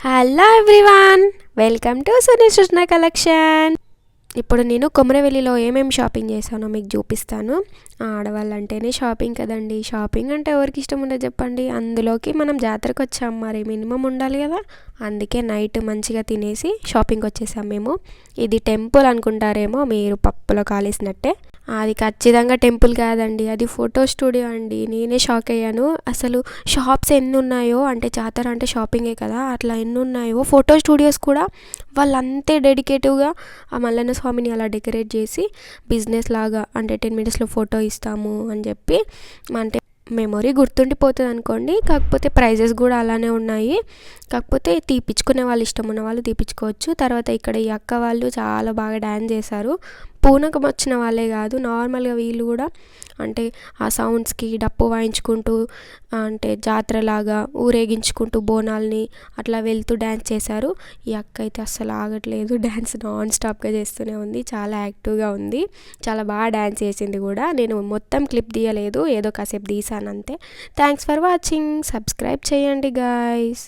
Hello everyone, welcome to సునీ సృష్ణ collection. ఇప్పుడు నేను కొమరవెల్లిలో ఏమేమి షాపింగ్ చేశానో మీకు చూపిస్తాను. ఆడవాళ్ళంటేనే షాపింగ్ కదండి. షాపింగ్ అంటే ఎవరికి ఇష్టం ఉండదు చెప్పండి. అందులోకి మనం జాతరకు వచ్చాం, మరి మినిమం ఉండాలి కదా. అందుకే నైట్ మంచిగా తినేసి షాపింగ్కి వచ్చేసాం మేము. ఇది టెంపుల్ అనుకుంటారేమో మీరు, పప్పులో కాలేసినట్టే. అది ఖచ్చితంగా టెంపుల్ కాదండి, అది ఫోటో స్టూడియో అండి. నేనే షాక్ అయ్యాను. అసలు షాప్స్ ఎన్ని ఉన్నాయో, అంటే జాతర అంటే షాపింగే కదా, అట్లా ఎన్ని ఉన్నాయో ఫోటో స్టూడియోస్ కూడా వాళ్ళంతే డెడికేటివ్గా ఆ మల్లన్న స్వామిని అలా డెకరేట్ చేసి బిజినెస్ లాగా, అంటే 10 minutesలో ఫోటో ఇస్తాము అని చెప్పి, అంటే మెమొరీ గుర్తుండిపోతుంది అనుకోండి. కాకపోతే ప్రైజెస్ కూడా అలానే ఉన్నాయి. కాకపోతే తీపిచ్చుకునే వాళ్ళు, ఇష్టం ఉన్న వాళ్ళు తీపిచ్చుకోవచ్చు. తర్వాత ఇక్కడ ఈ అక్క వాళ్ళు చాలా బాగా డ్యాన్స్ చేశారు. పూనకం వచ్చిన వాళ్ళే కాదు, నార్మల్గా వీళ్ళు కూడా అంటే ఆ సౌండ్స్కి డప్పు వాయించుకుంటూ, అంటే జాతరలాగా ఊరేగించుకుంటూ బోనాల్ని అట్లా వెళ్తూ డ్యాన్స్ చేశారు. ఈ అక్క అయితే అస్సలు ఆగట్లేదు, డ్యాన్స్ నాన్ స్టాప్గా చేస్తూనే ఉంది. చాలా యాక్టివ్గా ఉంది, చాలా బాగా డ్యాన్స్ చేసింది కూడా. నేను మొత్తం క్లిప్ తీయలేదు, ఏదో కాసేపు తీసాను అంతే. Thanks for watching. సబ్స్క్రైబ్ చేయండి గాయ్స్.